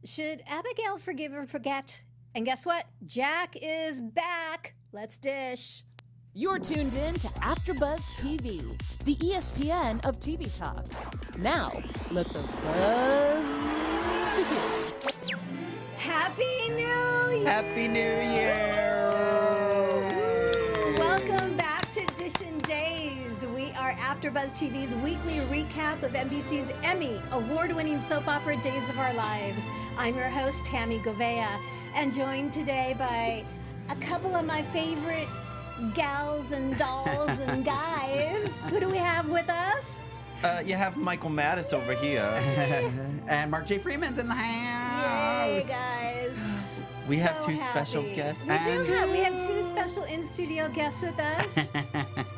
Should Abigail forgive or forget? And guess what? Jack is back. Let's dish. You're tuned in to AfterBuzz TV, the ESPN of TV talk. Now, let the buzz begin. Happy New Year! Happy New Year! Welcome back to DISHIN Days. We are AfterBuzz TV's weekly recap of NBC's Emmy award-winning soap opera Days of Our Lives. I'm your host, Tami Goveia, and joined today by a couple of my favorite gals and dolls and guys. Who do we have with us? You have Michael Mattis over here. And Mark J. Freeman's in the house. Yay, guys. We have So two special happy. guests. We have two special in-studio guests with us.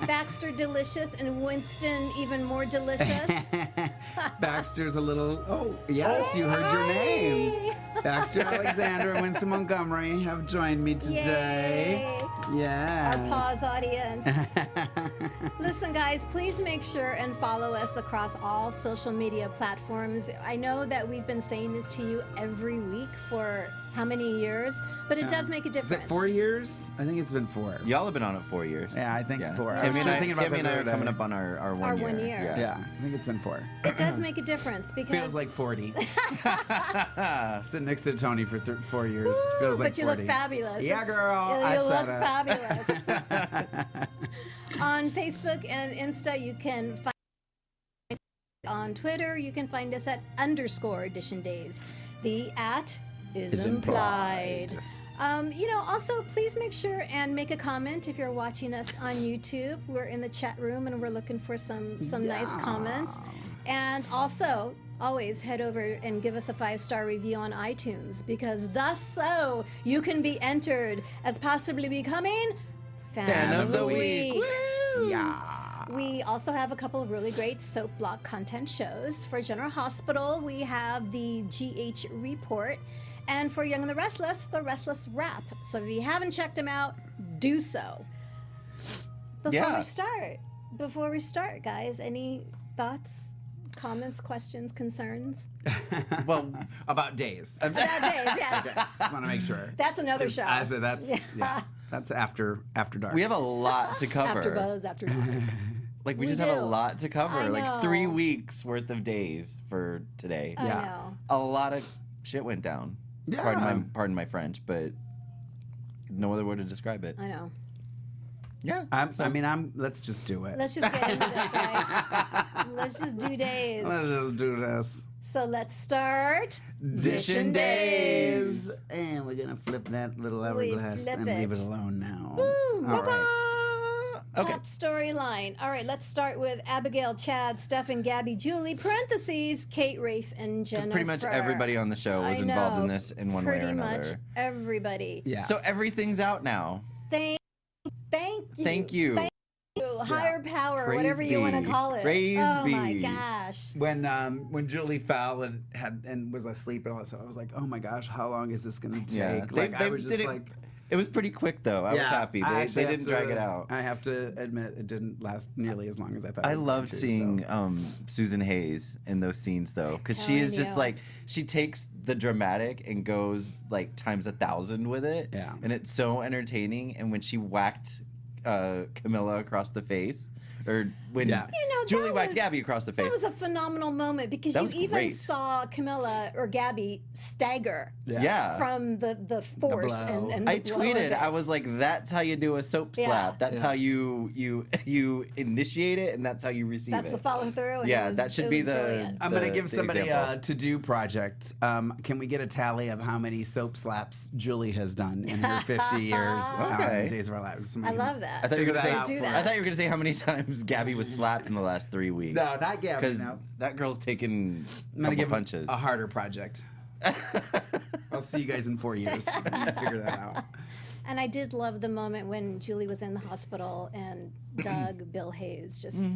Baxter Delicious and Winston Even More Delicious. Baxter's a little, yes, you heard your name. Baxter Alexander and Winston Montgomery have joined me today. Yay. Yes. Our pause audience. Listen, guys, please make sure and follow us across all social media platforms. I know that we've been saying this to you every week for how many years, but it does make a difference. Is it 4 years? I think it's been 4. Y'all have been on it 4 years. Yeah, I think 4. Tammy and I, thinking about Tammy and I that are the other coming day. up on our 1 Our year. 1 year. Yeah, I think it's been 4. It does make a difference because Feels like 40. Sitting next to Tony for 4 years. Feels like but you 40. look fabulous. Yeah, girl. You I look said fabulous. On Facebook and Insta, you can find us. On Twitter, you can find us at _DISHIN Days. The @is implied. Also, please make sure and make a comment if you're watching us on YouTube. We're in the chat room and we're looking for some nice comments. And also, always head over and give us a 5-star review on iTunes, because thus so you can be entered as possibly becoming Fan of the Week. Woo! Yeah. We also have a couple of really great soap block content shows. For General Hospital, we have the GH Report. And for Young and the Restless Wrap. So if you haven't checked them out, do so. Before we start, guys, any thoughts, comments, questions, concerns? Well, About days. About days, yes. Okay, just want to make sure. That's another show. I said that's that's after dark. we have a lot to cover. After Buzz, after dark. Like, we We just have do. a lot to cover. I Like, know. 3 weeks worth of days for today. I Yeah. know. A lot of shit went down. Yeah. Pardon my French, but no other word to describe it. I know. Yeah. Let's just do it. Let's just get into this, right? Let's just do days. Let's just do this. So let's start DISHIN Days. And we're going to flip that little hourglass flip and leave it. it alone now. Woo, All right. Okay. Top storyline. All right, let's start with Abigail, Chad, Steph, and Gabby, Julie, parentheses, Kate, Rafe, and Jennifer. Because pretty much everybody on the show was I involved in know. this in one way or Pretty another. much everybody. Yeah. So everything's out now. Thank you. Thank you. Thank you. Higher power, Praise whatever you want to be. call it. Praise oh my be. gosh. When Julie fell and was asleep and all that stuff, I was like, oh my gosh, how long is this going to take? Yeah. I was just like, it was pretty quick though. I was happy. I They actually have didn't drag it out. I have to admit, it didn't last nearly as long as I thought. I it was loved going to, seeing so. Susan Hayes in those scenes though, because she telling is just you. like, she takes the dramatic and goes like times 1,000 with it. Yeah. And it's so entertaining. And when she whacked Camilla across the face, or when Yeah. Julie that whacked was- Gabby across the face. That was a phenomenal moment because That you was even great. saw Camilla or Gabby stagger yeah. from the force blow. and the I blow of tweeted, it. I was like, that's how you do a soap Yeah. slap. That's Yeah. how you initiate it, and that's how you receive That's it. the follow through. And Yeah, it was, that should it be was the- brilliant. I'm going to the- give the somebody example. a to-do project. Can we get a tally of how many soap slaps Julie has done in her 50 years Okay. in Days of Our Lives? I Somebody love can- that. I thought you were Figure gonna that say. out for I us. thought you were gonna say how many times Gabby was slapped in the last 3 weeks. No, not Gabby. because No. that girl's taken I'm going to give punches. a harder project. I'll see you guys in 4 years. Figure that out. And I did love the moment when Julie was in the hospital and Doug, Bill Hayes, just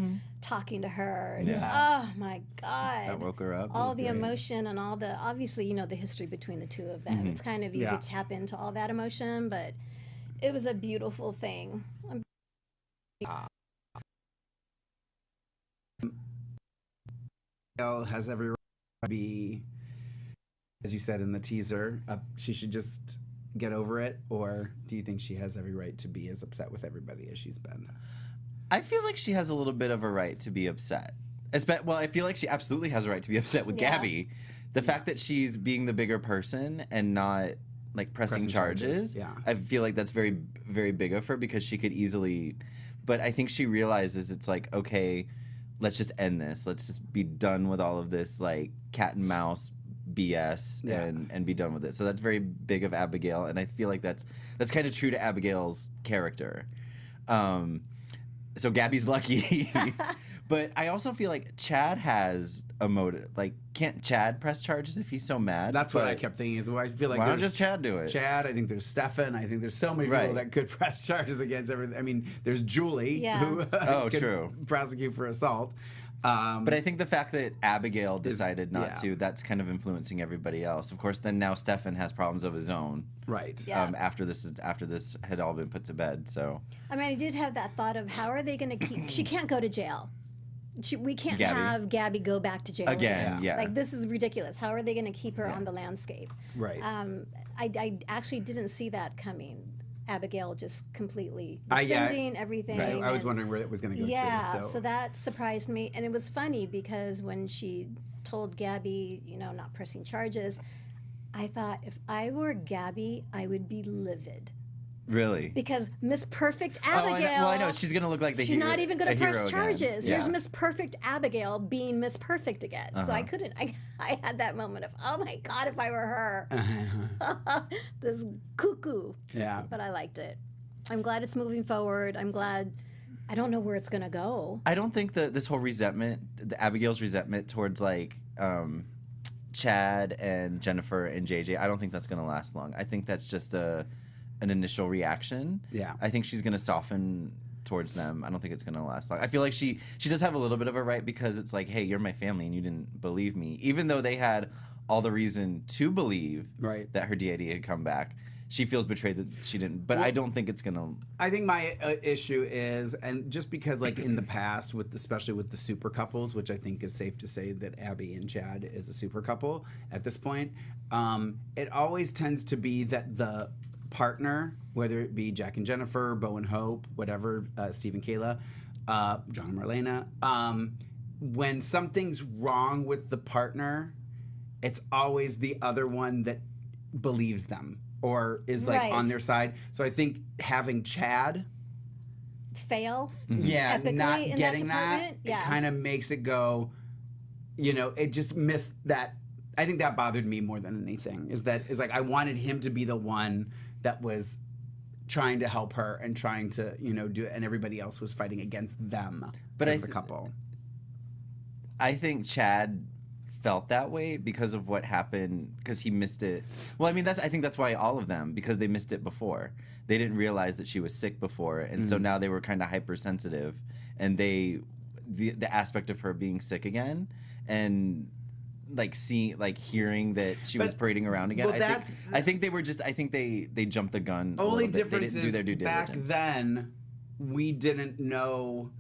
talking to her. And, Yeah. oh my God. That woke her up. It All was the great. emotion and all the, obviously, the history between the two of them. It's kind of easy Yeah. to tap into all that emotion, but it was a beautiful thing. Has every right to be as you said in the teaser, she should just get over it? Or do you think she has every right to be as upset with everybody as she's been? I feel like she has a little bit of a right to be upset. Well, I feel like she absolutely has a right to be upset with Gabby. The fact that she's being the bigger person and not like pressing charges. Yeah. I feel like that's very, very big of her because she could easily. But I think she realizes it's like, okay, let's just end this. Let's just be done with all of this like cat and mouse BS and be done with it. So that's very big of Abigail, and I feel like that's kind of true to Abigail's character. So Gabby's lucky. But I also feel like Chad has a motive. Like, can't Chad press charges if he's so mad? That's what I kept thinking. Is I feel like why don't there's just Chad do it? Chad. I think there's Stefan. I think there's so many people that could press charges against everything. I mean, there's Julie who could prosecute for assault. But I think the fact that Abigail decided not to, that's kind of influencing everybody else. Of course, then now Stefan has problems of his own. Right. Yeah. After this had all been put to bed. So. I mean, I did have that thought of how are they going to keep? She can't go to jail. We can't have Gabby go back to jail again. Yeah. Like, this is ridiculous. How are they going to keep her on the landscape? Right. I actually didn't see that coming. Abigail just completely rescinding everything. Right. I was wondering where it was going to go to. Yeah, so that surprised me. And it was funny because when she told Gabby, not pressing charges, I thought if I were Gabby, I would be livid. Really? Because Miss Perfect Abigail. I know. She's going to look like the She's hero. not even going to press charges. Again. Yeah. Here's Miss Perfect Abigail being Miss Perfect again. So I couldn't. I had that moment of, oh my God, if I were her. This cuckoo. Yeah. But I liked it. I'm glad it's moving forward. I'm glad. I don't know where it's going to go. I don't think that this whole resentment, Abigail's resentment towards like Chad and Jennifer and JJ, I don't think that's going to last long. I think that's just an initial reaction. Yeah. I think she's going to soften towards them. I don't think it's going to last long. I feel like she does have a little bit of a right because it's like, hey, you're my family and you didn't believe me. Even though they had all the reason to believe that her DID had come back, she feels betrayed that she didn't. But I don't think it's going to... I think my issue is, and just because like in the past, especially with the super couples, which I think is safe to say that Abby and Chad is a super couple at this point, it always tends to be that the partner, whether it be Jack and Jennifer, Bo and Hope, whatever, Steve and Kayla, John and Marlena, when something's wrong with the partner, it's always the other one that believes them or is like on their side. So I think having Chad fail, epically not in getting that it kind of makes it go, it just missed that. I think that bothered me more than anything. Is like I wanted him to be the one that was trying to help her and trying to do it, and everybody else was fighting against them as the couple. I think Chad felt that way because of what happened, because he missed it. Well, I mean, I think that's why all of them, because they missed it before. They didn't realize that she was sick before, and so now they were kind of hypersensitive, and the aspect of her being sick again and hearing that she was parading around again. Well, I think they jumped the gun. Only a little bit. difference They didn't do their due is back diligence. then we didn't know.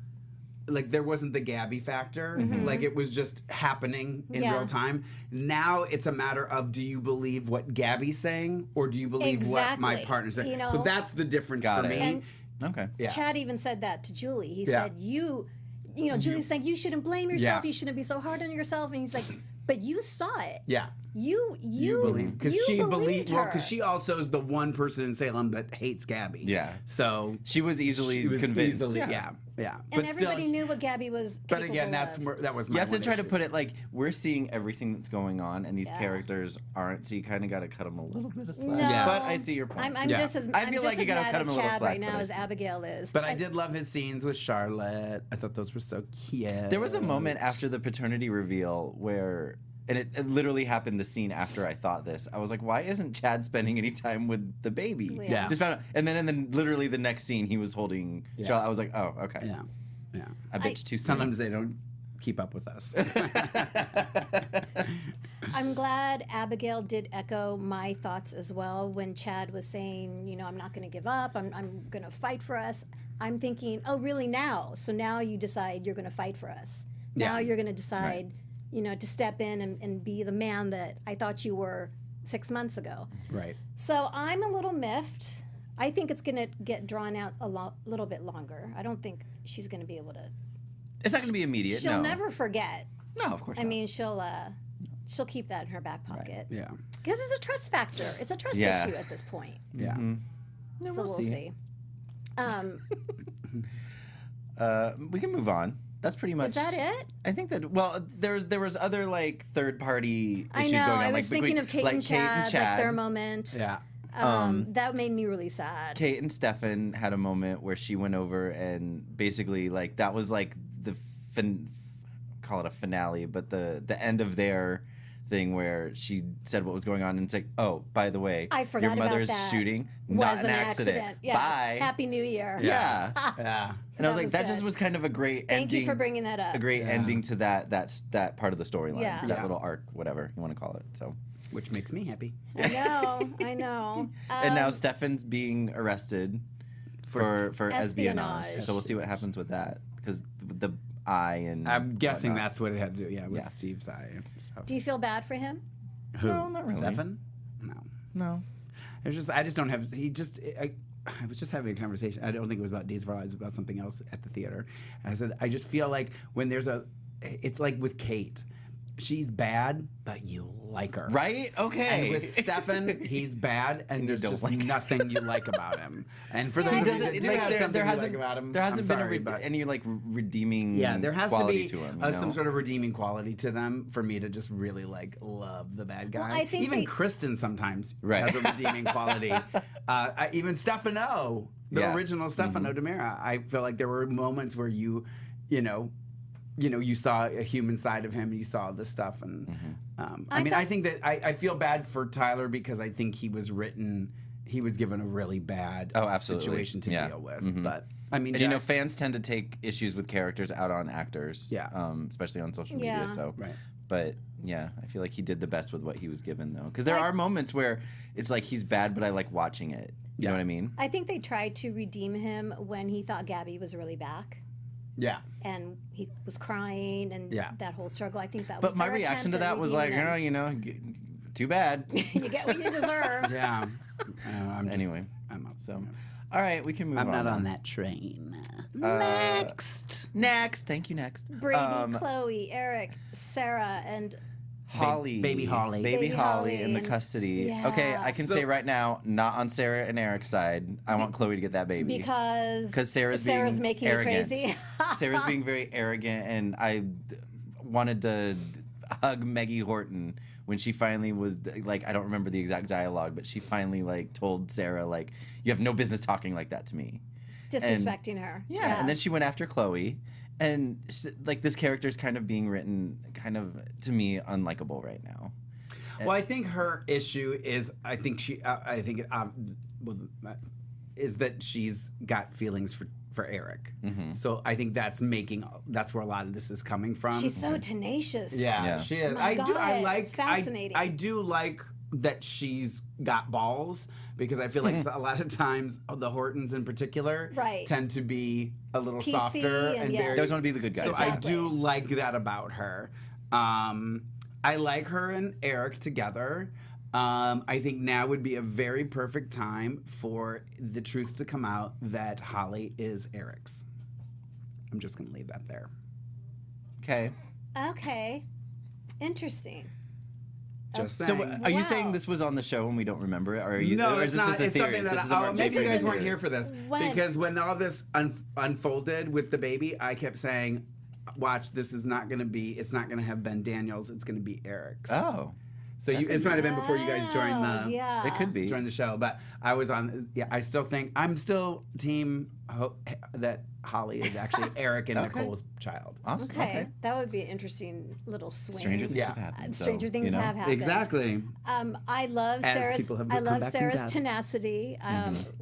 Like, there wasn't the Gabby factor. Like, it was just happening in real time. Now it's a matter of, do you believe what Gabby's saying or do you believe what my partner's saying? So that's the difference for me. And Okay. Chad even said that to Julie. He said, Julie's saying, you shouldn't blame yourself. You shouldn't be so hard on yourself. And he's like, but you saw it. Yeah. You believe, because she believed her. Well, because she also is the one person in Salem that hates Gabby. Yeah. So she was easily convinced. Yeah. And but everybody knew what Gabby was. But again, that was my. You have to try issue. to put it like we're seeing everything that's going on, and these characters aren't. So you kind of got to cut them a little bit of slack. No, But I see your point. I'm just as I feel like you gotta mad cut him at a little Chad slack right now but I as see. Abigail is. But I did love his scenes with Charlotte. I thought those were so cute. There was a moment after the paternity reveal where, and it literally happened the scene after I thought this. I was like, why isn't Chad spending any time with the baby? Yeah. Just found out. And then literally the next scene, he was holding Charlotte. I was like, oh, okay. Yeah. I bitched too soon. Sometimes they don't keep up with us. I'm glad Abigail did echo my thoughts as well when Chad was saying, I'm not going to give up. I'm going to fight for us. I'm thinking, oh, really now? So now you decide you're going to fight for us. Now you're going to decide to step in and be the man that I thought you were 6 months ago. Right. So I'm a little miffed. I think it's going to get drawn out a little bit longer. I don't think she's going to be able to. It's not going to be immediate. She'll no. never forget. No, of course I not. mean, she'll keep that in her back pocket. Yeah. Because it's a trust factor. It's a trust Yeah. issue at this point. Yeah. No, So we'll see. We can move on. That's pretty much. Is that it? I think that. Well, there was other like third party I issues know. going on. I like, was thinking between, of Kate, like, and Chad, like their moment. Yeah. That made me really sad. Kate and Stefan had a moment where she went over and basically like that was like the call it a finale, but the end of their thing where she said what was going on and it's like, oh, by the way, I forgot your mother's about that. shooting, Was not an an accident. Yes. Bye. Happy New Year. Yeah. Yeah. And I was That like, was that just good. was kind of a great Thank ending. you for bringing that up. A great Yeah. ending to that part of the storyline. Yeah. That Yeah. little arc, whatever you want to call it. So. Which makes me happy. I know. And now Stefan's being arrested for espionage. Espionage. So we'll see what happens with that because the eye and I'm guessing whatnot. that's what it had to do. Yeah, with Yeah. Steve's eye. So. Do you feel bad for him? Who? No, not really. Stefan? No. No. I just don't have. I was just having a conversation. I don't think it was about Days of Our Lives. It was about something else at the theater. And I said, I just feel like when it's like with Kate. She's bad, but you like her. Right? Okay. And with Stefan, he's bad, and there's don't just like him. nothing you like about him. And for those He of you doesn't- that do like, have there something you hasn't like about him, there hasn't I'm been sorry, but any like redeeming yeah, there has to quality be to him. some sort of redeeming quality to them for me to just really like love the bad guy. Well, I think even they- Kristen sometimes Right. has a redeeming quality. Even Stefano, the Yeah. original Stefano Demira, I feel like there were moments where you saw a human side of him, and you saw this stuff, and I think that I feel bad for Tyler because I think he was given a really bad absolutely. situation to Yeah. deal with. But I mean, And fans tend to take issues with characters out on actors. Yeah. Especially on social media. Yeah. So. Right. But yeah, I feel like he did the best with what he was given though, because there Like- are moments where it's like he's bad, but I like watching it. You know what I mean? I think they tried to redeem him when he thought Gabby was really back. yeah. And he was crying and Yeah. that whole struggle. I think that was But my their reaction to attempt at that was like, redeeming oh, him. too bad. You get what you deserve. Yeah. Anyway, I'm up. so all right, we can move on. I'm not now. on that train. Next, thank you. Next, Brady, Chloe, Eric, Sarah, and Holly, Baby Holly. baby Baby Holly in the Holly. custody. Yeah. Okay, I can So- say right now, not on Sarah and Eric's side. I want Chloe to get that baby because Sarah's making arrogant. it crazy. Sarah's being very arrogant, and I wanted to hug Maggie Horton when she finally was like, I don't remember the exact dialogue, but she finally like told Sarah like, you have no business talking like that to me. Disrespecting her. Yeah, and then she went after Chloe, and like this character's kind of being written kind of to me unlikable right now. Well, I think her issue is, is that she's got feelings for Eric. Mm-hmm. So I think that's where a lot of this is coming from. she's so tenacious. Yeah. She is. My I God, like. it's fascinating. I do like that she's got balls because I feel like a lot of times the Hortons in particular Right. tend to be a little PC softer and and yes. very. They always want to be the good guys. So I Exactly. do like that about her. I like her and Eric together. I think now would be a very perfect time for the truth to come out that Holly is Eric's. I'm just going to leave that there. Okay. Okay. Interesting. Just So saying. are you Wow. saying this was on the show and we don't remember it, or are you? No, or it's is this not. just a It's theory? something that This is a more maybe you Jason guys weren't theory. here for this When? because when all this unfolded with the baby, I kept saying, "Watch, this is not going to be. It's not going to have Ben Daniels. It's going to be Eric's." Oh, so it might have been before you guys joined Wow, the. yeah. it could be. Joined the show, but I was on. Yeah, I still think I'm still team that Holly is actually Eric and Okay. Nicole's child. Awesome. Okay. That would be an interesting little swing. Stranger things Yeah. have happened. so, Stranger things you know. have happened. Exactly. I love As Sarah's. people have I come love back from Sarah's death. tenacity.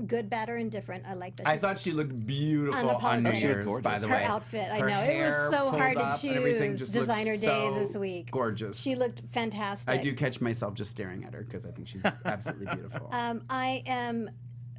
Good, bad, or indifferent. I like that. I she's- thought she looked beautiful on New Unapologetic. Year's, Gorgeous. by the her way. outfit. I Her know it was hair so pulled hard to up and everything choose. just looked Designer so days this week. Gorgeous. She looked fantastic. I do catch myself just staring at her because I think she's absolutely beautiful. I am.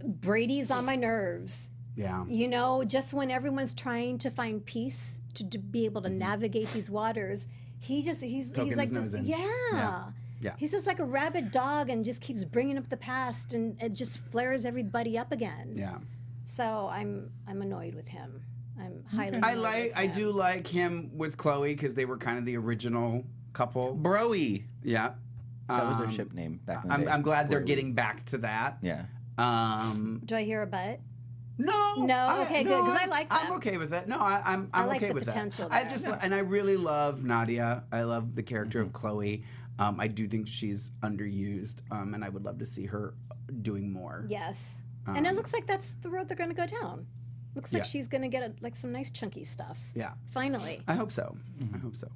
Brady's on my nerves. Yeah. You know, just when everyone's trying to find peace to be able to navigate these waters, he's Poking like his nose this, in. yeah. Yeah. He's just like a rabid dog and just keeps bringing up the past and it just flares everybody up again. Yeah. So I'm annoyed with him. I'm highly annoyed with I him. do like him with Chloe because they were kind of the original couple. Broy. Yeah. That was their ship name back in the day. I'm glad they're Broy. getting back to that. Yeah. Do I hear a butt? No. Okay, good, 'cause I like I'm them. okay with it. No, I'm I like okay the with potential that. I there. just and I really love Nadia. I love the character of Chloe. I do think she's underused, and I would love to see her doing more. Yes. And it looks like that's the road they're going to go down. Looks like Yeah. she's going to get like some nice chunky stuff. Yeah. Finally. I hope so. I hope so.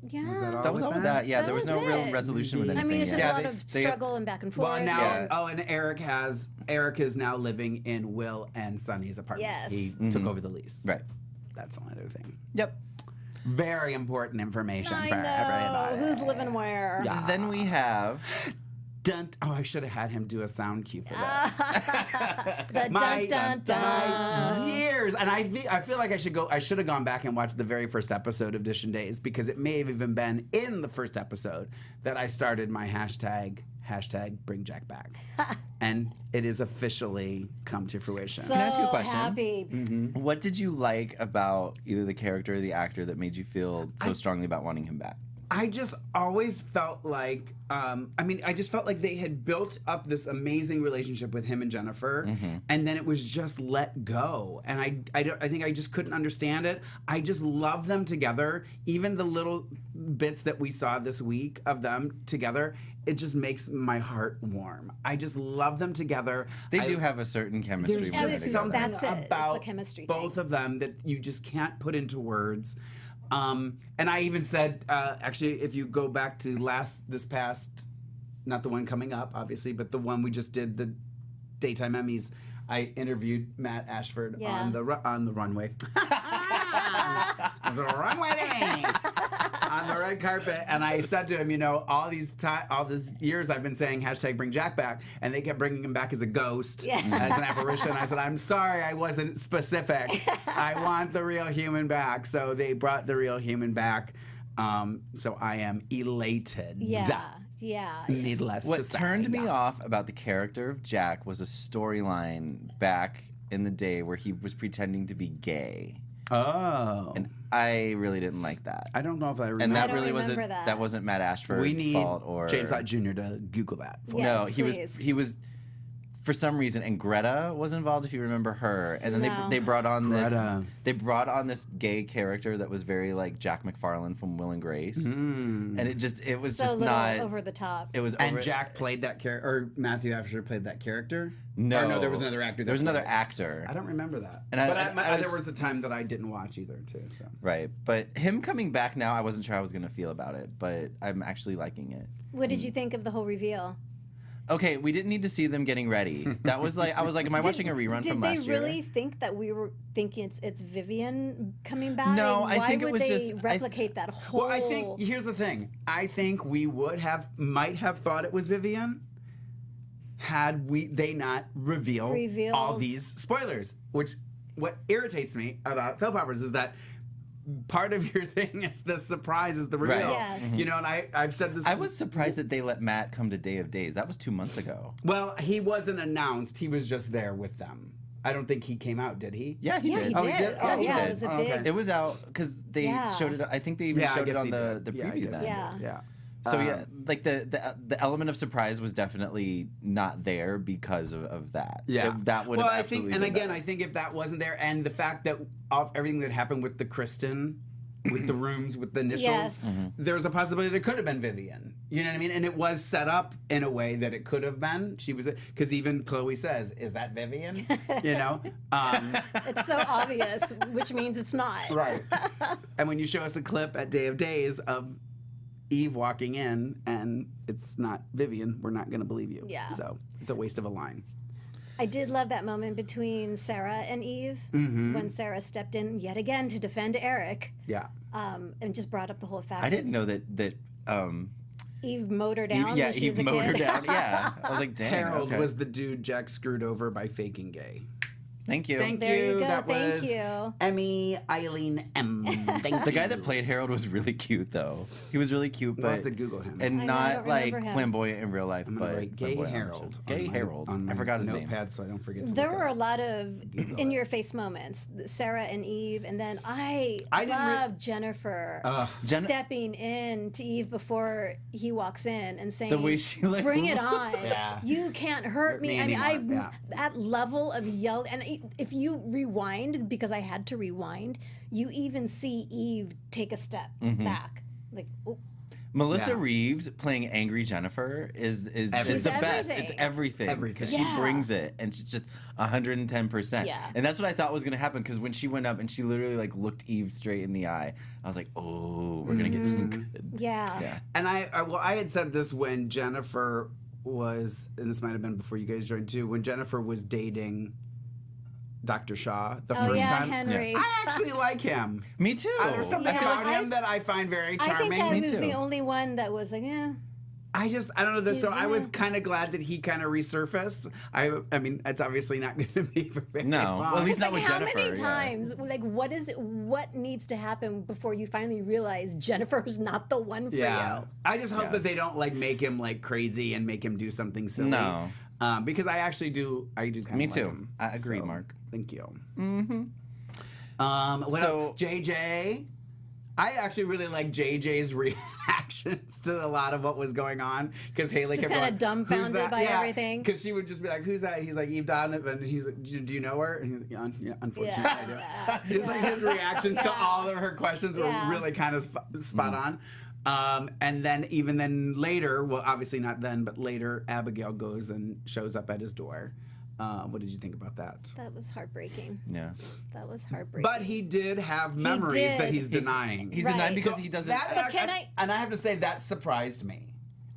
Yeah. Was that all? That was all with that. Yeah, That there was was no real it. resolution with I anything. mean, it's just yet. a lot they- of they- struggle and back and forth. Well, now, Yeah. and Eric is now living in Will and Sunny's apartment. Yes. He took over the lease. Right. That's the only other thing. Yep. Very important information I for know. everybody. Who's living where? Yeah. Then we have Oh, I should have had him do a sound cue for that. The dun dun dun. My years, and I feel like I should have gone back and watched the very first episode of Dishin Days because it may have even been in the first episode that I started my hashtag Bring Jack Back, and it is officially come to fruition. So Can I ask you a question? happy. what did you like about either the character or the actor that made you feel so strongly about wanting him back? I just always felt like, I just felt like they had built up this amazing relationship with him and Jennifer, and then it was just let go. And I think I just couldn't understand it. I just love them together. Even the little bits that we saw this week of them together, it just makes my heart warm. I just love them together. They do have a certain chemistry. There's when they're just together. something That's it. It's a about chemistry both thing. of them that you just can't put into words. And I even said, actually, if you go back to this past, not the one coming up, obviously, but the one we just did, the Daytime Emmys, I interviewed Matt Ashford Yeah. on the runway. It was a runway day on the red carpet, and I said to him, all these years I've been saying hashtag Bring Jack Back, and they kept bringing him back as a ghost, Yeah. as an apparition. I said, I'm sorry, I wasn't specific. I want the real human back. So they brought the real human back. So I am elated. Yeah. Needless to What say. turned me off about the character of Jack was a storyline back in the day where he was pretending to be gay. Oh. And I really didn't like that. I don't know if I remember. And that don't really remember wasn't that. wasn't Matt Ashford's We need fault or James Lott Jr. to Google that. For Yeah. No, Yes, he was for some reason, and Greta was involved, if you remember her. And then No. they brought on Greta. this gay character that was very like Jack McFarlane from Will and Grace. Mm. And it was So just little not over the top. It was And over, Jack played that character, or Matthew Ashford played that character? No, Or no, there was another actor. There was that another played it. actor. I don't remember that. And There was a time that I didn't watch either, too. So. Right, but him coming back now, I wasn't sure how I was gonna feel about it, but I'm actually liking it. What did you think of the whole reveal? Okay, we didn't need to see them getting ready. That was like, I was like, am I watching a rerun from last Did they year? really think that we were thinking it's Vivian coming back? No, And I why think it would was they just- replicate that whole? Well, I think here's the thing. I think we might have thought it was Vivian had they not revealed all these spoilers. Which what irritates me about soap operas is that part of your thing is the surprise is the reveal. Right. Yes. You know, and I've said this. I was surprised that they let Matt come to Day of Days. That was 2 months ago. Well, he wasn't announced. He was just there with them. I don't think he came out, did he? Yeah, he Yeah, did. he Oh, he did. did? Oh, Oh, he yeah, did. it was a Oh, big. okay. It was out because they Yeah. showed it. I think they even Yeah, I showed it guess on he the did. Yeah, I preview guess then. he Yeah. did. Yeah. So yeah, like the element of surprise was definitely not there because of that. Yeah, that would well, have I think, absolutely. and been again, better. I think if that wasn't there, and the fact that of everything that happened with the Kristen, with the rooms, with the initials, Yes. there's a possibility it could have been Vivian. You know what I mean? And it was set up in a way that it could have been. She was, because even Chloe says, "Is that Vivian?" You know. It's so obvious, which means it's not. Right. And when you show us a clip at Day of Days of Eve walking in and it's not Vivian, we're not going to believe you. Yeah. So it's a waste of a line. I did love that moment between Sarah and Eve when Sarah stepped in yet again to defend Eric, Yeah. and just brought up the whole fact. I didn't know that. Eve mowed her down. Yeah, when she was Eve a mowed kid. her down. Yeah, I was like, damn. Harold okay. was the dude Jack screwed over by faking gay. Thank you. Thank There you you. go. That Thank was you. Emmy Eileen M. Thank The you. guy that played Harold was really cute, though. He was really cute, We'll but have to Google him. and I not don't like remember him. flamboyant in real life, I'm gonna but write Gay flamboyant on the Harold. show. Gay on my- Harold. on I my forgot his notepad name. so I don't forget to There look were it a up. lot of in-your-face moments, Sarah and Eve, and then I didn't love Jennifer Jen- stepping in to Eve before he walks in and saying, The way she, like, "Bring it on! Yeah. You can't hurt me." me I mean, anymore. that level of yell, and if you rewind, because I had to rewind, you even see Eve take a step back, like, oh, Melissa Yeah. Reeves playing angry Jennifer is the She's best. everything. It's everything because she Yeah. brings it and she's just 110%. Yeah. And that's what I thought was gonna happen because when she went up and she literally like looked Eve straight in the eye, I was like, oh, we're gonna get some good. yeah. Yeah. And I had said this when Jennifer was, and this might have been before you guys joined too, when Jennifer was dating Dr. Shaw the Oh first yeah, time. Henry. I actually like him. Me too. There's something Yeah, about I- him that I find very I charming. think I Me was too. the only one that was like, yeah. I don't know. So I was Yeah. kind of glad that he kind of resurfaced. I mean, it's obviously not going to be for very No. long. Well, at least It's not like with how Jennifer. many yeah. times? Like, what needs to happen before you finally realize Jennifer's not the one for Yeah. you? I just hope Yeah. that they don't like make him like crazy and make him do something silly. No. Because I actually do. I do kind of Me like too. him. I agree, Mark. Thank you. Mm-hmm. What So- else? JJ. I actually really like JJ's reactions to a lot of what was going on because Haley Just kept kinda going, dumbfounded "Who's that?" by everything. Because she would just be like, "Who's that?" He's like, "Eve Donovan." And he's like, "Do you know her?" And he's like, "Yeah, unfortunately, I do." Just like his reactions to Yeah. all of her questions were Yeah. really kind of spot on. And then later, well, obviously not then, but later, Abigail goes and shows up at his door. What did you think about that? That was heartbreaking. Yeah. That was heartbreaking. But he did have memories that did. he's denying. He's Right. denying because So he doesn't. But can I- And I have to say that surprised me.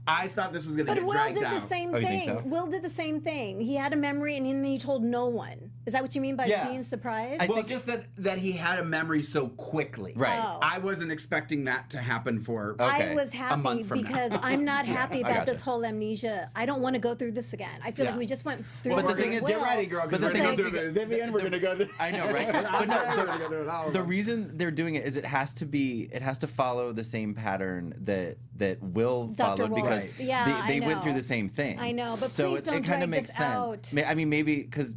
I thought this was going to But get Will dragged did out. the same Oh, you thing. think so? Will did the same thing. He had a memory and then he told no one. Is that what you mean by Yeah. being surprised? I Well, think- just that he had a memory so quickly. Right. Oh. I wasn't expecting that to happen for. Okay. I was A happy month from now. because I'm not happy I about gotcha. this whole amnesia. I don't want to go through this again. I feel Yeah. like we just went through Well, this the thing with is, Get Will. ready, girl, because But we're the going to thing go is- through Vivian. We're going to go through. I know, right? But We're no, gonna go through it all. the reason they're doing it is it has to follow the same pattern that Will Dr. followed because Wolf's. Yeah, they I went through know. the same thing. I know, but so please don't it kind of drag makes this sense. out. I mean, maybe because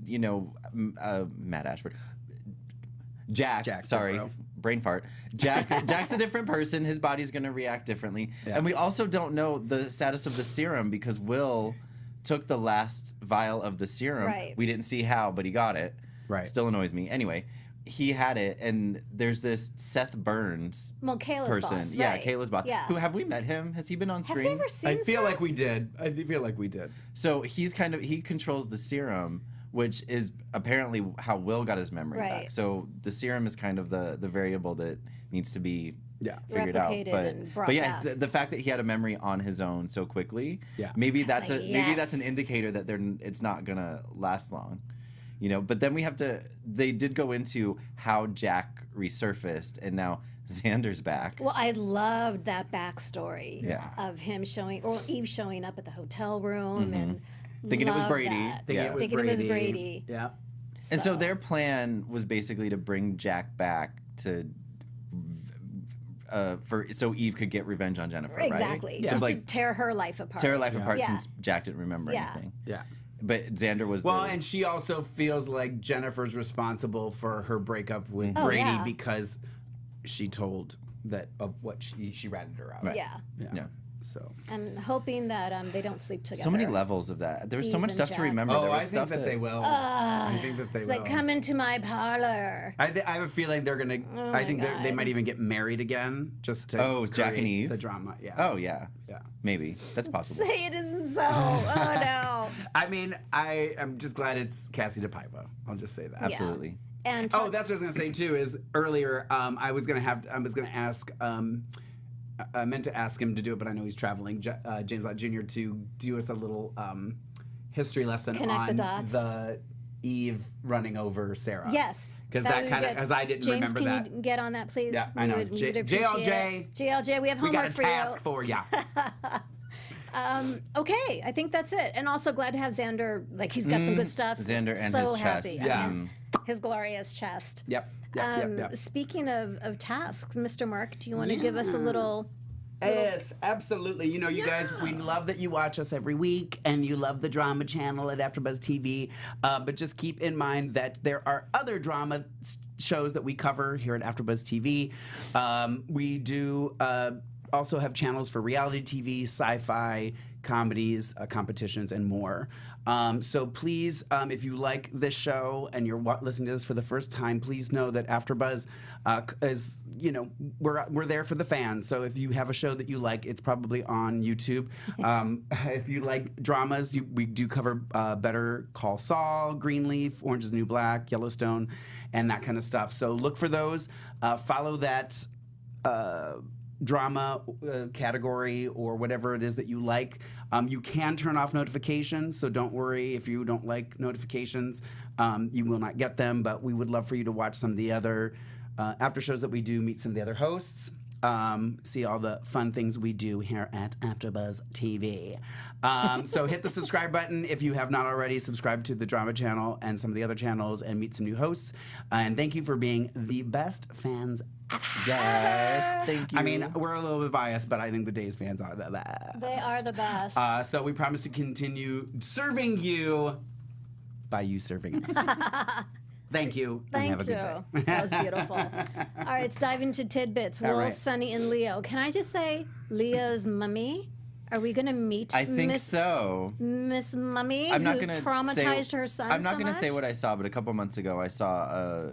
Matt Ashford, Jack. Sorry. Devereaux. Brain fart. Jack's a different person. His body's going to react differently. Yeah. And we also don't know the status of the serum because Will took the last vial of the serum. Right. We didn't see how, but he got it. Right. Still annoys me. Anyway, he had it, and there's this Seth Burns Well, Kayla's person. boss, Yeah, right. Kayla's boss. Yeah. Who have we met him? Has he been on Have screen? we ever seen I feel Seth? like we did. I feel like we did. So he controls the serum, which is apparently how Will got his memory Right. back. So the serum is kind of the variable that needs to be Yeah. figured out. Replicated But and brought but yeah, back. the fact that he had a memory on his own so quickly, Yeah. maybe that's like, maybe that's an yes. indicator that it's not gonna last long. You know, but then they did go into how Jack resurfaced and now Xander's back. Well, I loved that backstory Yeah. of him or Eve showing up at the hotel room and Thinking it was loved Brady. that. Yeah. Thinking it was Brady. Yeah. And so their plan was basically to bring Jack back to so Eve could get revenge on Jennifer, right? Exactly. Just Just like to tear her life apart. tear her life apart Yeah. since Jack didn't remember Yeah. anything. Yeah. But Xander was Well, the, and she also feels like Jennifer's responsible for her breakup with Oh, Brady yeah. because she told that of what she ratted her out. Right. Yeah. yeah. So. And hoping that they don't sleep together. So many levels of that. There was so Eve much and stuff to Jack. remember. Oh, there was I think stuff that they will. I think that they It's will. like, come into my parlor. I have a feeling they're gonna. Oh I my think they God. might even get married again, just to. Oh, it's Jack and create Eve? The drama. Yeah. Oh yeah, Yeah. maybe that's possible. Say it isn't so. Oh, no. I mean, I'm just glad it's Cassie DePaiva. I'll just say that. Absolutely. And Oh, that's what I was gonna say too. Is earlier I was gonna ask. I meant to ask him to do it, but I know he's traveling. James Lott Jr. to do us a little history lesson Connect on the dots. the Eve running over Sarah. Yes. because that that would kind be of good. because I didn't James, remember can that. you get on that, please? Yeah, I know. We would JLJ. appreciate it. JLJ, we have We got homework a for task you. for ya. Okay, I think that's it. And also glad to have Xander. Like, he's got some good stuff. Xander and so his happy. chest. Yeah. I mean, his glorious chest. Yep. Speaking of tasks, Mr. Mark, do you want to give us a little? Yes, absolutely. You know, you guys, we love that you watch us every week and you love the drama channel at AfterBuzz TV. But just keep in mind that there are other drama shows that we cover here at AfterBuzz TV. We do also have channels for reality TV, sci-fi, comedies, competitions, and more. So please, if you like this show and you're listening to this for the first time, please know that AfterBuzz is, you know, we're there for the fans. So if you have a show that you like, it's probably on YouTube. If you like dramas, we do cover Better Call Saul, Greenleaf, Orange is the New Black, Yellowstone, and that kind of stuff. So look for those. Follow that drama category or whatever it is that you like. You can turn off notifications, so don't worry if you don't like notifications. You will not get them, but we would love for you to watch some of the other after shows that we do, meet some of the other hosts, see all the fun things we do here at AfterBuzz TV. So hit the subscribe button if you have not already. Subscribe to the drama channel and some of the other channels and meet some new hosts. And thank you for being the best fans. Yes, thank you. I mean, we're a little bit biased, but I think the Days fans are the best. They are the best. So we promise to continue serving you by you serving us. Thank you. And have a good day. That was beautiful. All right, let's dive into tidbits. Will, right. Sunny, and Leo. Can I just say Leo's mummy? Are we going to meet I think so. Miss Mummy, I'm not who gonna traumatized say, her son I'm not so going to say much? what I saw, but a couple months ago I saw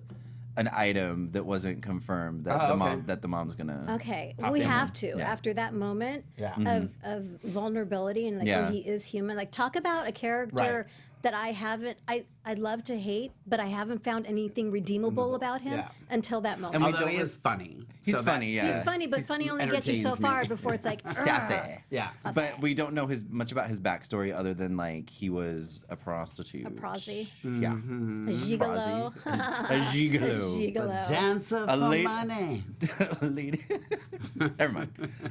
an item that wasn't confirmed that the mom's gonna. Okay, we have to Yeah. after that moment Yeah. of vulnerability and like Yeah. oh, he is human. Like talk about a character Right. that I haven't. I'd love to hate, but I haven't found anything redeemable about him Yeah. until that moment. And we Although he don't- is funny. He's so funny, yeah. He's funny, but funny only gets you so entertains me. far before it's like Sassy. Yeah. But we don't know much about his backstory other than like he was a prostitute. a prosy, Yeah. a gigolo, A a gigolo. gigolo. Dancer A for late- money. Lady. Never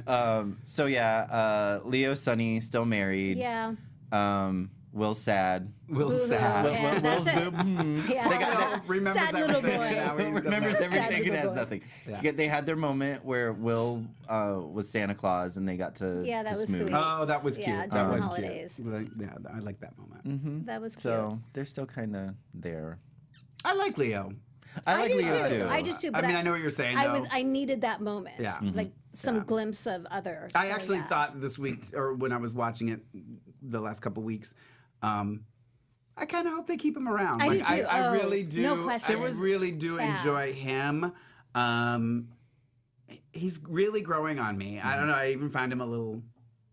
mind. So yeah, Leo, Sunny, still married. Yeah. Will sad. Will Boo-hoo. sad. Yeah, that's it. They Yeah. got Remembers Sad little everything, boy. and now he's done remembers that. everything and little has boy. nothing. Yeah. They had their moment where Will was Santa Claus and they got to Yeah, that to was smooch. sweet. Oh, that was cute. Yeah, that during was holidays. cute. Like, yeah, I like that moment. That was cute. So they're still kind of there. I like Leo. I like do Leo too. too. I just do. But I mean, I know what you're saying. though. I needed that moment. Yeah. Like some glimpse of others. I actually thought this week, or when I was watching it the last couple weeks, I kind of hope they keep him around. I do Like, too. I Oh, really do. no question. I really do Yeah. enjoy him. He's really growing on me. I don't know. I even found him a little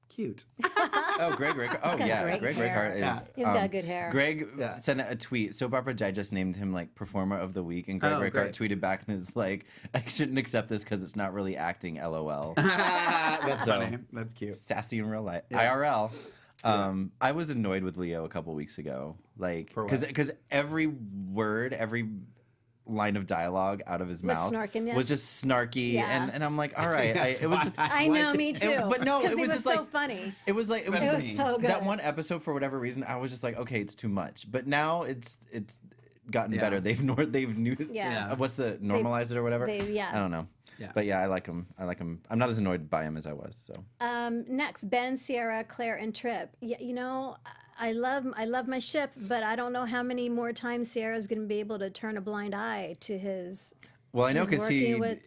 cute. Oh, Greg Rick. Oh, got yeah. great Greg hair. Rickard is. Yeah. He's got good hair. Greg Yeah. sent a tweet. Soap Opera Digest named him like Performer of the Week, and Greg Oh, Rickard great. tweeted back and is like, "I shouldn't accept this because it's not really acting." LOL. That's So- funny. That's cute. Sassy in real life. IRL. I was annoyed with Leo a couple weeks ago, like For what? because every word, every line of dialogue out of his Was mouth snarkiness? was just snarky, Yeah. and I'm like, all right, That's it was. why I like know, it. me too. but no, because it was he was just so like- funny. It was like it was, It just, was so good. that one episode for whatever reason. I was just like, okay, it's too much. But now it's gotten Yeah. better. They've Yeah. what's the normalized it or whatever. yeah. I don't know. Yeah. But yeah, I like him. I'm not as annoyed by him as I was. So Next, Ben, Sierra, Claire, and Trip. You know, I love my ship, but I don't know how many more times Sierra's going to be able to turn a blind eye to his well, I know He's because working with-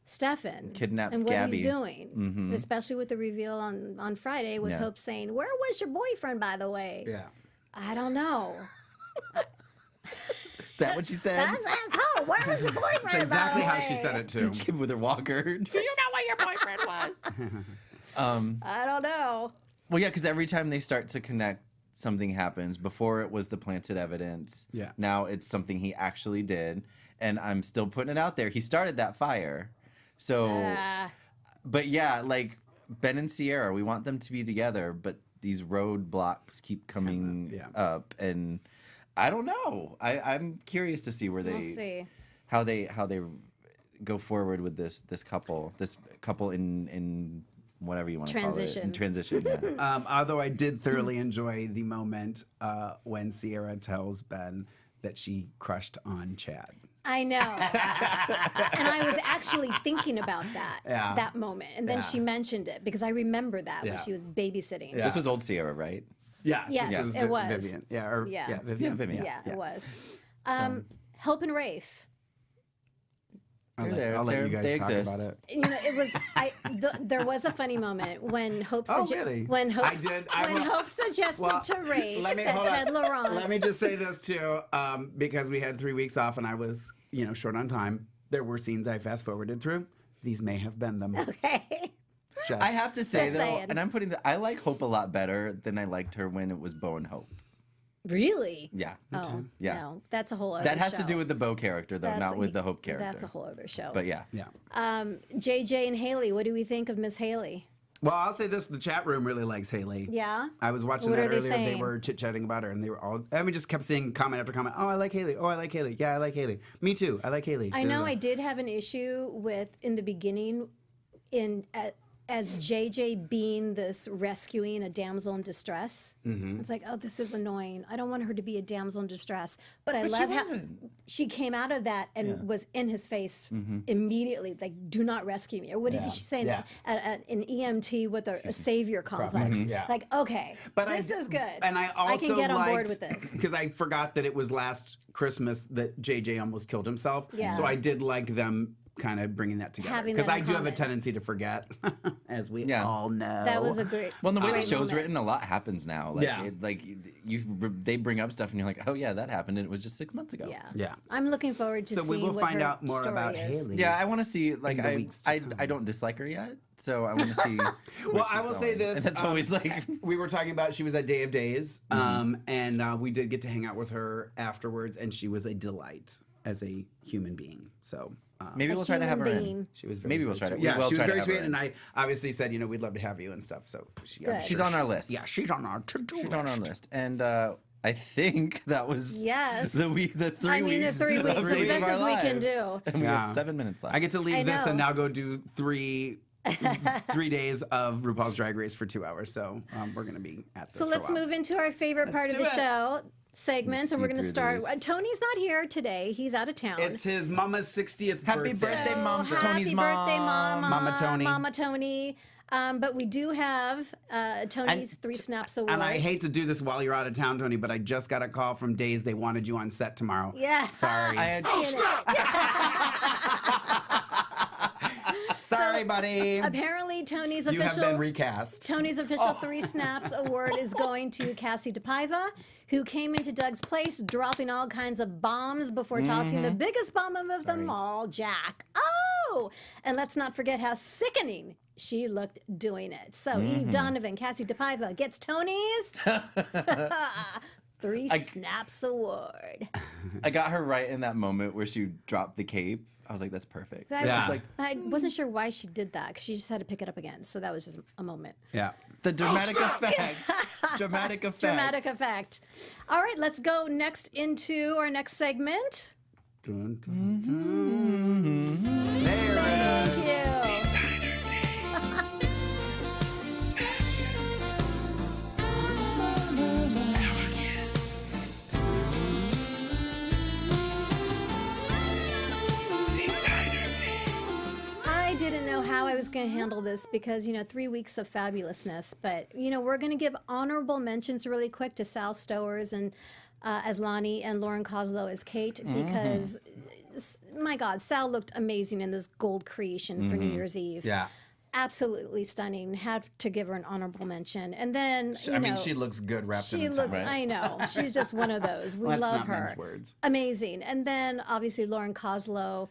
Stefan Kidnapped and what Gabby. he's doing, especially with the reveal on Friday with Yeah. Hope saying, "Where was your boyfriend, by the way?" Yeah. I don't know. Is that what she said? That's Hope. Where was your boyfriend? That's exactly by the how way? she said it too. With her walker. Do you know what your boyfriend was? I don't know. Well, yeah, because every time they start to connect, something happens. Before it was the planted evidence. Yeah. Now it's something he actually did, and I'm still putting it out there. He started that fire. So, but yeah, like Ben and Sierra, we want them to be together, but these roadblocks keep coming Yeah. up, and I don't know. I'm curious to see where We'll see. how they go forward with this couple in whatever you want to call it. Transition. In transition. Yeah. Although I did thoroughly enjoy the moment when Sierra tells Ben that she crushed on Chad. I know. And I was actually thinking about that moment. And then she mentioned it because I remember that when she was babysitting. Yeah. This was old Sierra, right? Yeah. Yes, this it was. Vivian. Yeah. Yeah. Vivian. Vivian. Yeah, it was. Hope and Rafe. I'll They're let there. you guys They talk exist. about it. You know, it was. There was a funny moment when Hope. Really? When Hope. I did. Hope suggested to Rafe hold that on. Ted Laurent. Let me just say this too, because we had 3 weeks off and I was, short on time. There were scenes I fast forwarded through. These may have been them. Okay. I have to say, Just though, saying. and I like Hope a lot better than I liked her when it was Bo and Hope. Really? Yeah. Oh, Yeah. no, that's a whole other That has show. to do with the Bo character, though, not with the Hope character. That's a whole other show. But yeah. Yeah. JJ and Haley, what do we think of Miss Haley? Well, I'll say this: the chat room really likes Haley. Yeah? I was watching What that are they earlier. They saying? were chit-chatting about her, and they were all. Just kept saying comment after comment. Oh, I like Haley. Oh, I like Haley. Yeah, I like Haley. Me too. I like Haley. I know I did have an issue with, in the beginning, as JJ being this rescuing a damsel in distress. It's like, oh, this is annoying. I don't want her to be a damsel in distress. But I love how she came out of that and was in his face immediately, like, do not rescue me. Or what did she say? Yeah. An EMT with a savior complex. Yeah. Like, okay, this is good. And I also can get on board with this. because I forgot that it was last Christmas that JJ almost killed himself. Yeah. So I did like them kind of bringing that together Having because that I in do have a common. tendency to forget, as we Yeah. all know. That was a great. Well, and the way the great show's moment. written, a lot happens now. Like, Yeah. they bring up stuff, and you're like, oh yeah, that happened, and it was just 6 months ago. Yeah. Yeah. I'm looking forward to So seeing we will what find her out more story about is. Haley. Yeah, I want to see. Like, In the weeks to I come. don't dislike her yet, so I want to see. Well, I will say this. And that's always like. We were talking about she was at Day of Days, and we did get to hang out with her afterwards, and she was a delight as a human being. So Maybe A we'll try to have her human in. being. she was very, Maybe very we'll try to. sweet. Yeah, we will she was try to very have her sweet, in. and I obviously said, we'd love to have you and stuff. So Good. She's on our list. Yeah, she's on our to-do She's on our list, and I think that was Yes. the 3 I mean, weeks. the 3 weeks, of as Saving best Our as we can Lives. do. And we Yeah. have 7 minutes left. I get to leave this and know. now go do 3 days of RuPaul's Drag Race for 2 hours. So we're gonna be at this. So let's move into our favorite part of do the it. show segments, and we're going to through start. these. Tony's not here today; he's out of town. It's his mama's 60th Happy birthday. birthday, Mom. So Tony's happy mom. birthday, Mama. Mama Tony. Mama Tony. But we do have Tony's 3 Snaps Award. And I hate to do this while you're out of town, Tony, but I just got a call from Days. They wanted you on set tomorrow. Yeah. Sorry. I had, Sorry, buddy. Apparently, Tony's You have official been recast. Tony's official 3 Snaps Award is going to Cassie DePaiva, who came into Doug's place dropping all kinds of bombs before tossing the biggest bomb of them all, Jack. Oh! And let's not forget how sickening she looked doing it. So Eve Donovan, Cassie DePaiva gets Tony's 3 Snaps Award. I got her right in that moment where she dropped the cape. I was like, that's perfect. That Yeah. was like, I wasn't sure why she did that because she just had to pick it up again. So that was just a moment. Yeah. The dramatic effects. Dramatic effects. Dramatic effect. All right, let's go next into our next segment. Dun, dun, dun. There it is. Thank you. I didn't know how I was going to handle this because, 3 weeks of fabulousness. But, we're going to give honorable mentions really quick to Sal Stowers and as Lonnie and Lauren Koslow as Kate because, my God, Sal looked amazing in this gold creation for New Year's Eve. Yeah. Absolutely stunning. Had to give her an honorable mention. And then, I mean, she looks good wrapped in she a looks, towel. I know. She's just one of those. We Let's love not her. mince words. Amazing. And then, obviously, Lauren Koslow.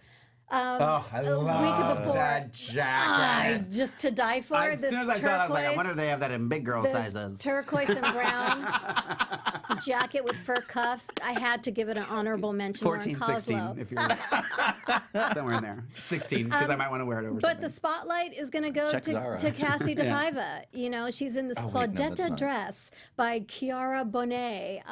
Oh, I love before, that jacket. Just to die for. As this soon as I saw it, I was like, I turquoise- wonder if they have that in big girl this sizes. turquoise and brown jacket with fur cuff. I had to give it an honorable mention. 14, Lauren 16, Koslow. if you're somewhere in there. 16, because I might want to wear it over But the something. spotlight is going to go Check Zara. to Cassie DePaiva. She's in this Oh, wait, no, that's Claudetta not. dress by Chiara Bonet.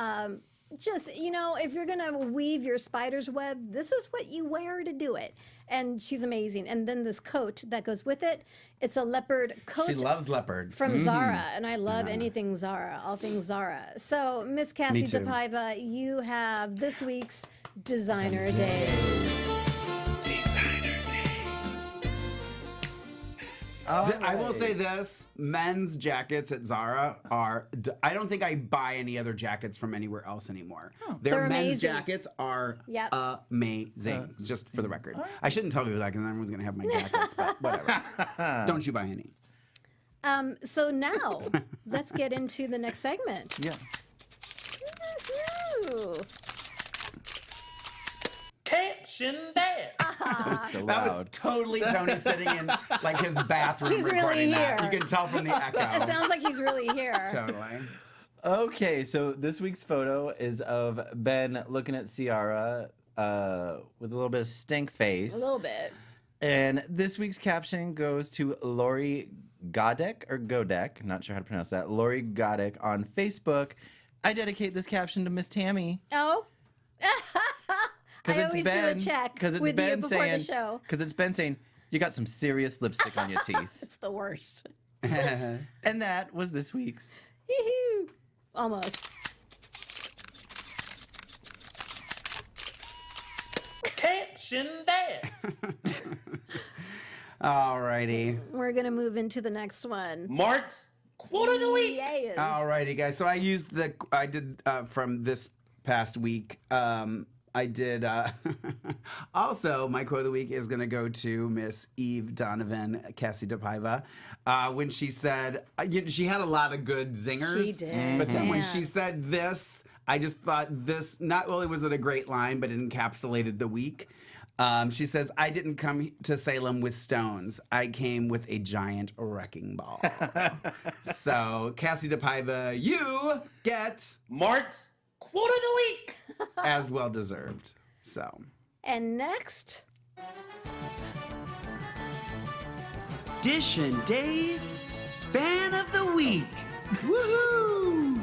If you're going to weave your spider's web, this is what you wear to do it. and she's amazing. And then this coat that goes with it, it's a leopard coat. She loves leopard. From Zara, and I love anything Zara, all things Zara. So, Miss Cassie too. DePaiva, you have this week's Designer Day. I will say this: men's jackets at Zara are. I don't think I buy any other jackets from anywhere else anymore. Their They're men's amazing. jackets are Yep. amazing. Just for the record, I shouldn't tell people that because everyone's gonna have my jackets. But whatever. Don't you buy any? So now, let's get into the next segment. Yeah. Woohoo. Caption that. That was so That was loud. totally Tony sitting in like his bathroom He's really recording that. here. You can tell from the echo. It sounds like he's really here. Totally. Okay, so this week's photo is of Ben looking at Ciara with a little bit of stink face. A little bit. And this week's caption goes to Lori Godek or Godek, not sure how to pronounce that. Lori Godek on Facebook. I dedicate this caption to Miss Tammy. Oh? I always do a check Because it's with you Ben before saying, the show. because it's Ben saying, you got some serious lipstick on your teeth. It's the worst. And that was this week's. Hee-hoo. Almost. Caption that. Alrighty. We're going to move into the next one. Mark's quote of the week. Yes. Alrighty, guys. So I did from this past week. I did. Also, my quote of the week is going to go to Miss Eve Donovan, Cassie DePaiva, when she said she had a lot of good zingers. She did. But then when Man. she said this, I just thought this. Not only was it a great line, but it encapsulated the week. She says, "I didn't come to Salem with stones. I came with a giant wrecking ball." So, Cassie DePaiva, you get Mark's quote of the week. as well deserved. So, And next, DISHIN Days Fan of the Week. Woohoo!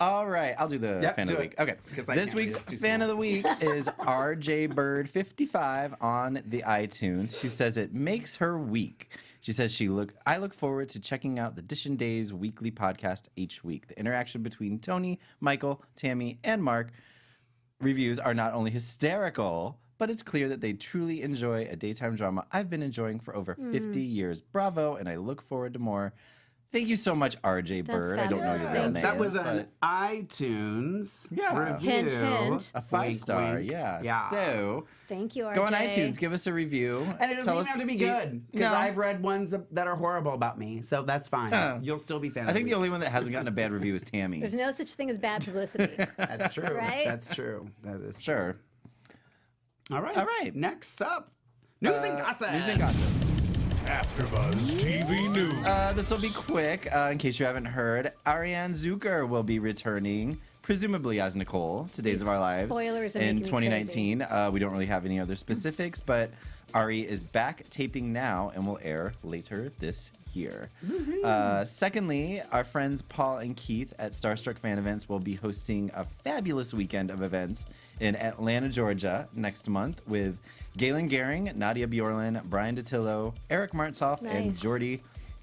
All right, I'll do the Yep, fan do of the it. week. Okay, 'Cause I this can't read week's it, it's too fan small. of the week is RJ Bird 55 on the iTunes. She says it makes her week. She says I look forward to checking out the DISHIN Days weekly podcast each week. The interaction between Tony, Michael, Tammy, and Mark reviews are not only hysterical, but it's clear that they truly enjoy a daytime drama I've been enjoying for over 50 years. Bravo, and I look forward to more. Thank you so much, RJ That's Bird. I don't know your fabulous. real Thank name. That was but- an iTunes Yeah. review. Hint, hint. A 5-star, wink. yeah. Yeah. So thank you, RJ. go on iTunes, give us a review. And it doesn't Tell even us- have to be good, because No. I've read ones that are horrible about me, so that's fine. You'll still be fan I of think me. the only one that hasn't gotten a bad review is Tammy. There's no such thing as bad publicity. That's true. Right? That's true. That is true. Sure. All right. All right. Next up, news and gossip. News and gossip. AfterBuzz TV News. This will be quick, in case you haven't heard. Ariane Zucker will be returning, presumably as Nicole, to Days of Our Lives spoilers are in making me 2019. We don't really have any other specifics, but Ari is back taping now and will air later this year. Secondly, our friends Paul and Keith at Starstruck Fan Events will be hosting a fabulous weekend of events in Atlanta, Georgia next month with Galen Gehring, Nadia Bjorlin, Brian DeTillo, Eric Martzoff, and Nice. Jordi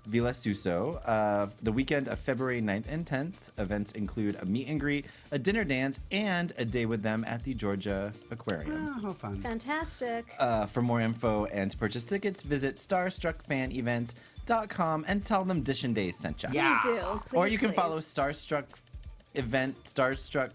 Villasuso. The weekend of February 9th and 10th, events include a meet and greet, a dinner dance, and a day with them at the Georgia Aquarium. Ah. Oh, how fun. Fantastic. For more info and to purchase tickets, visit starstruckfanevents.com and tell them DISHIN Days sent you. Yeah. Please do. Please, Or you can please. follow Starstruck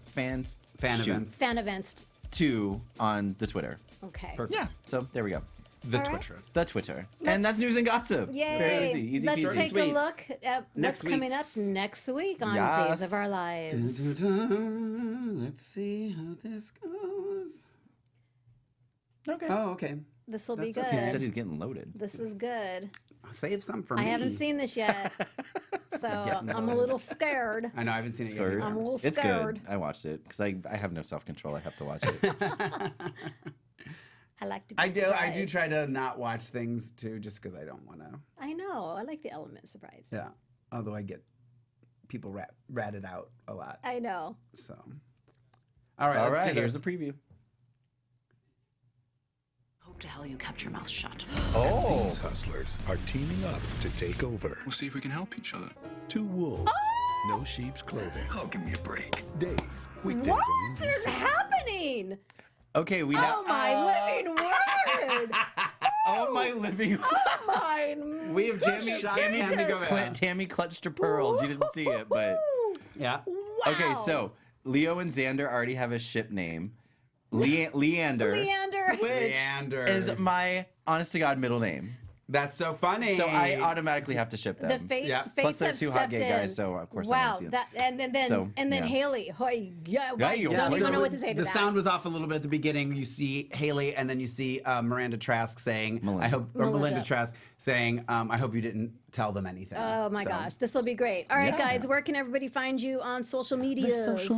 Fans Fan Shoot events. Fan events. 2 on the Twitter. Okay. Perfect. Yeah, so there we go. The All right. Twitter. The Twitter. Let's- And that's news and gossip. Yay. Very easy. Easy Let's peasy. take a Sweet. look at Next what's coming up week's. next week on Yes. Days of Our Lives. Let's see how this goes. Okay. Oh, okay. This will be That's good. He said he's getting loaded. This is good. Save some for I me. haven't seen this yet, so I'm a loaded. little scared. I know I haven't seen it Scared. yet. I'm a little It's scared. good. I watched it because I have no self-control. I have to watch it. I like to be I do surprised. try to not watch things too, just because I don't want to. I know. I like the element of surprise. Yeah. Although I get people ratted out a lot. I know. So. All right, All let's right, do here's this. a preview. Hope to hell you kept your mouth shut. Oh. These hustlers are teaming up to take over. We'll see if we can help each other. Two wolves, no sheep's clothing. Oh, give me a break. Days, weekdays What on NBC. is happening? Okay, we Oh my living word! Oh my living. Oh my! We have Tammy Goveia. Tammy clutched her pearls. You didn't see it, but Yeah. Wow. okay. So Leo and Xander already have a ship name, Leander, Leander. which Leander. is my honest to god middle name. That's so funny. So I automatically have to ship them. The face, Yeah. face Plus they're have two hot stepped gay in. guys, so of course I wow, wanna see them. that and then So, yeah. Haley. Hoy, yeah, Yeah, I you- don't Yeah, even so know what to say to the that. sound was off a little bit at the beginning. You see Haley, and then you see Miranda Trask saying, Melinda. "I hope," or Melinda. Melinda Trask saying, "I hope you didn't tell them anything." Oh my So- gosh, this will be great. All right, Yeah. guys, where can everybody find you on social media?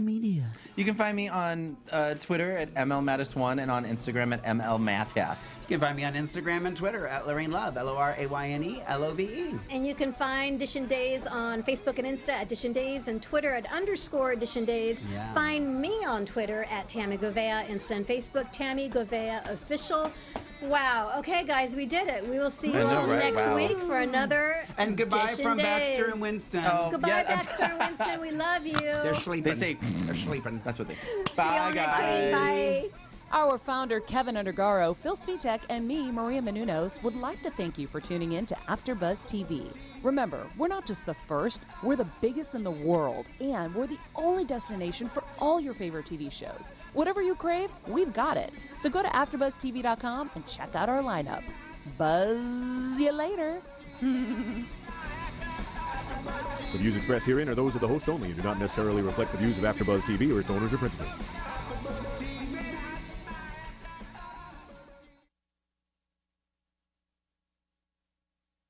media. You can find me on Twitter at mlmattis1 and on Instagram at mlmattis. You can find me on Instagram and Twitter at Lorraine Love, LORAYNELOVE. And you can find Dishin Days on Facebook and Insta at Dishin Days and Twitter at _Dishin Days. Yeah. Find me on Twitter at Tami Goveia, Insta and Facebook, Tami Goveia Official. Wow. Okay, guys, we did it. We will see you I know, all right? next Wow. week for another And goodbye Dishin from Days. Baxter and Winston. Oh. Goodbye, Yeah. Baxter and Winston. We love you. They're sleeping. They say they're sleeping. that's what they say. See you all next week. Bye. Our founder, Kevin Undergaro, Phil Svitek, and me, Maria Menounos, would like to thank you for tuning in to AfterBuzz TV. Remember, we're not just the first, we're the biggest in the world, and we're the only destination for all your favorite TV shows. Whatever you crave, we've got it. So go to AfterBuzzTV.com and check out our lineup. Buzz you later. The views expressed herein are those of the hosts only and do not necessarily reflect the views of AfterBuzz TV or its owners or principals.